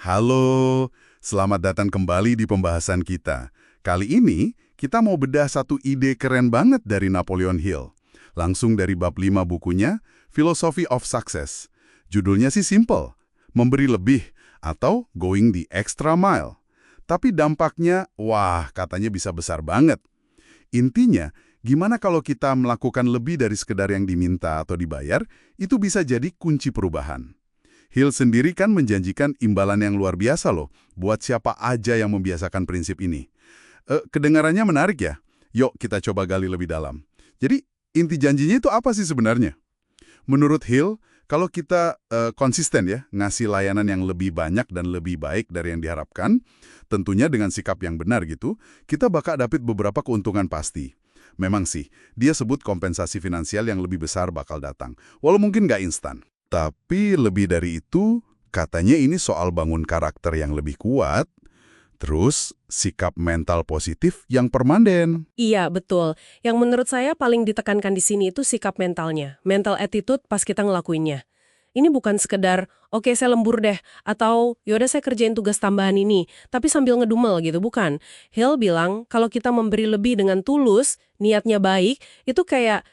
Halo, selamat datang kembali di pembahasan kita. Kali ini, kita mau bedah satu ide keren banget dari Napoleon Hill. Langsung dari bab 5 bukunya, Philosophy of Success. Judulnya sih simple, memberi lebih atau going the extra mile. Tapi dampaknya, wah, katanya bisa besar banget. Intinya, gimana kalau kita melakukan lebih dari sekedar yang diminta atau dibayar, itu bisa jadi kunci perubahan. Hill sendiri kan menjanjikan imbalan yang luar biasa loh, buat siapa aja yang membiasakan prinsip ini. Kedengarannya menarik ya? Yuk kita coba gali lebih dalam. Jadi, inti janjinya itu apa sih sebenarnya? Menurut Hill, kalau kita konsisten ya, ngasih layanan yang lebih banyak dan lebih baik dari yang diharapkan, tentunya dengan sikap yang benar gitu, kita bakal dapat beberapa keuntungan pasti. Memang sih, dia sebut kompensasi finansial yang lebih besar bakal datang, walau mungkin nggak instan. Tapi lebih dari itu, katanya ini soal bangun karakter yang lebih kuat, terus sikap mental positif yang permanen. Iya, betul. Yang menurut saya paling ditekankan di sini itu sikap mentalnya. Mental attitude pas kita ngelakuinnya. Ini bukan sekedar, oke saya lembur deh, atau yaudah saya kerjain tugas tambahan ini, tapi sambil ngedumel gitu, bukan. Hill bilang, kalau kita memberi lebih dengan tulus, niatnya baik, itu kayak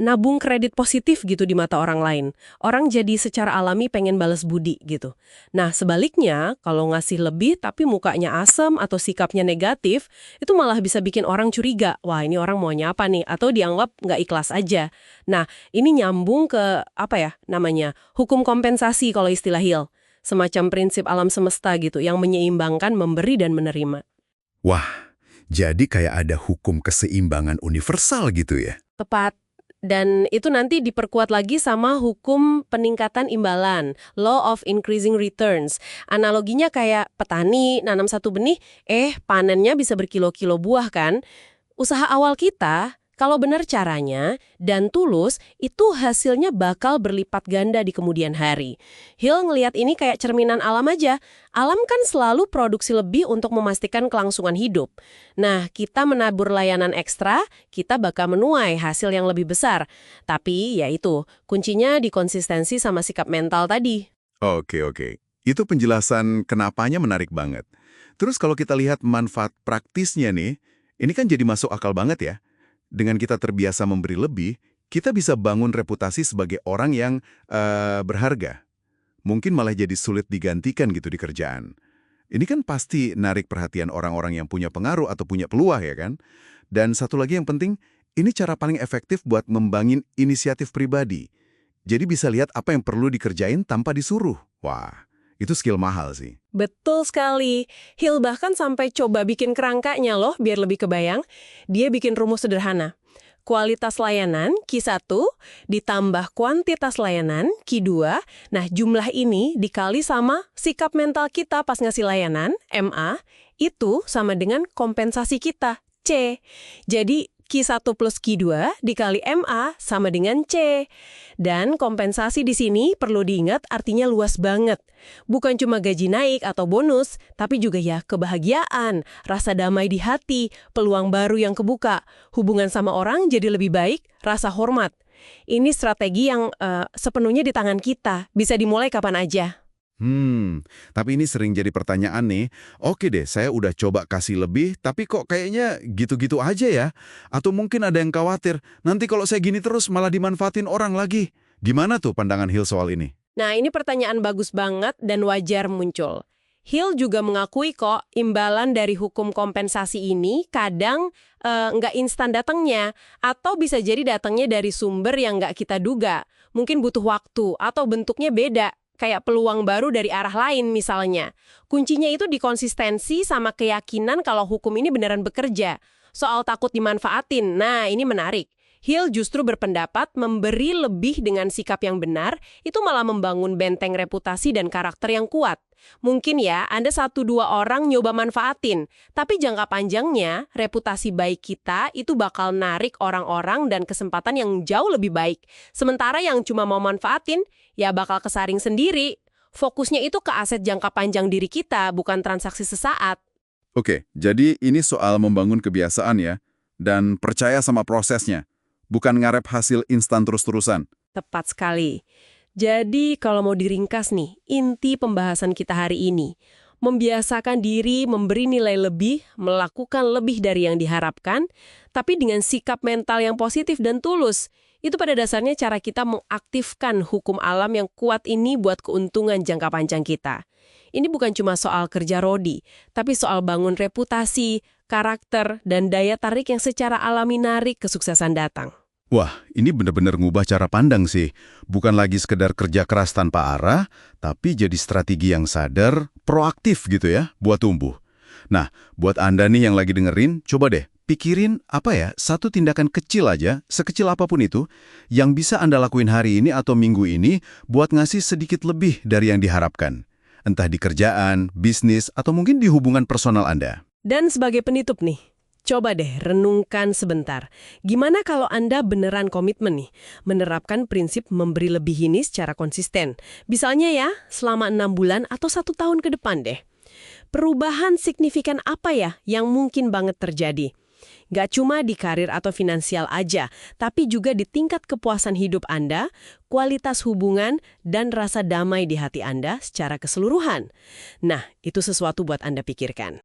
nabung kredit positif gitu di mata orang lain. Orang jadi secara alami pengen balas budi gitu. Nah, sebaliknya, kalau ngasih lebih tapi mukanya asem atau sikapnya negatif, itu malah bisa bikin orang curiga, wah ini orang maunya apa nih, atau dianggap nggak ikhlas aja. Nah, ini nyambung ke, apa ya namanya, hukum kompensasi kalau istilah Hill. Semacam prinsip alam semesta gitu, yang menyeimbangkan memberi dan menerima. Wah, jadi kayak ada hukum keseimbangan universal gitu ya? Tepat. Dan itu nanti diperkuat lagi sama hukum peningkatan imbalan, law of increasing returns. Analoginya kayak petani nanam satu benih, panennya bisa berkilo-kilo buah kan? Usaha awal kita, kalau benar caranya dan tulus, itu hasilnya bakal berlipat ganda di kemudian hari. Hill ngelihat ini kayak cerminan alam aja. Alam kan selalu produksi lebih untuk memastikan kelangsungan hidup. Nah, kita menabur layanan ekstra, kita bakal menuai hasil yang lebih besar. Tapi, ya itu, kuncinya di konsistensi sama sikap mental tadi. Oke. Itu penjelasan kenapanya menarik banget. Terus kalau kita lihat manfaat praktisnya nih, ini kan jadi masuk akal banget ya. Dengan kita terbiasa memberi lebih, kita bisa bangun reputasi sebagai orang yang berharga. Mungkin malah jadi sulit digantikan gitu di kerjaan. Ini kan pasti narik perhatian orang-orang yang punya pengaruh atau punya peluang ya kan? Dan satu lagi yang penting, ini cara paling efektif buat membangun inisiatif pribadi. Jadi bisa lihat apa yang perlu dikerjain tanpa disuruh. Wah, itu skill mahal sih. Betul sekali. Hill bahkan sampai coba bikin kerangkanya loh, biar lebih kebayang. Dia bikin rumus sederhana. Kualitas layanan, Q1, ditambah kuantitas layanan, Q2. Nah, jumlah ini dikali sama sikap mental kita pas ngasih layanan, MA, itu sama dengan kompensasi kita, C. Jadi, Q1 plus Q2 dikali MA sama dengan C. Dan kompensasi di sini perlu diingat artinya luas banget. Bukan cuma gaji naik atau bonus, tapi juga ya kebahagiaan, rasa damai di hati, peluang baru yang kebuka, hubungan sama orang jadi lebih baik, rasa hormat. Ini strategi yang sepenuhnya di tangan kita, bisa dimulai kapan aja. Tapi ini sering jadi pertanyaan nih. Oke deh, saya udah coba kasih lebih, tapi kok kayaknya gitu-gitu aja ya? Atau mungkin ada yang khawatir, nanti kalau saya gini terus malah dimanfaatin orang lagi. Gimana tuh pandangan Hill soal ini? Nah, ini pertanyaan bagus banget dan wajar muncul. Hill juga mengakui kok imbalan dari hukum kompensasi ini kadang nggak instan datangnya, atau bisa jadi datangnya dari sumber yang nggak kita duga. Mungkin butuh waktu atau bentuknya beda. Kayak peluang baru dari arah lain misalnya. Kuncinya itu di konsistensi sama keyakinan kalau hukum ini beneran bekerja. Soal takut dimanfaatin, nah ini menarik. Hill justru berpendapat memberi lebih dengan sikap yang benar, itu malah membangun benteng reputasi dan karakter yang kuat. Mungkin ya, Anda 1-2 orang nyoba manfaatin, tapi jangka panjangnya, reputasi baik kita itu bakal narik orang-orang dan kesempatan yang jauh lebih baik. Sementara yang cuma mau manfaatin, ya bakal kesaring sendiri. Fokusnya itu ke aset jangka panjang diri kita, bukan transaksi sesaat. Oke, jadi ini soal membangun kebiasaan ya, dan percaya sama prosesnya, bukan ngarep hasil instan terus-terusan. Tepat sekali. Jadi kalau mau diringkas nih, inti pembahasan kita hari ini, membiasakan diri memberi nilai lebih, melakukan lebih dari yang diharapkan, tapi dengan sikap mental yang positif dan tulus. Itu pada dasarnya cara kita mengaktifkan hukum alam yang kuat ini buat keuntungan jangka panjang kita. Ini bukan cuma soal kerja rodi, tapi soal bangun reputasi, karakter, dan daya tarik yang secara alami narik kesuksesan datang. Wah, ini benar-benar ngubah cara pandang sih. Bukan lagi sekedar kerja keras tanpa arah, tapi jadi strategi yang sadar, proaktif gitu ya, buat tumbuh. Nah, buat Anda nih yang lagi dengerin, coba deh pikirin apa ya, satu tindakan kecil aja, sekecil apapun itu, yang bisa Anda lakuin hari ini atau minggu ini buat ngasih sedikit lebih dari yang diharapkan. Entah di kerjaan, bisnis, atau mungkin di hubungan personal Anda. Dan sebagai penutup nih, coba deh renungkan sebentar. Gimana kalau Anda beneran komitmen nih, menerapkan prinsip memberi lebih ini secara konsisten? Misalnya ya, selama 6 bulan atau 1 tahun ke depan deh. Perubahan signifikan apa ya yang mungkin banget terjadi? Gak cuma di karir atau finansial aja, tapi juga di tingkat kepuasan hidup Anda, kualitas hubungan, dan rasa damai di hati Anda secara keseluruhan. Nah, itu sesuatu buat Anda pikirkan.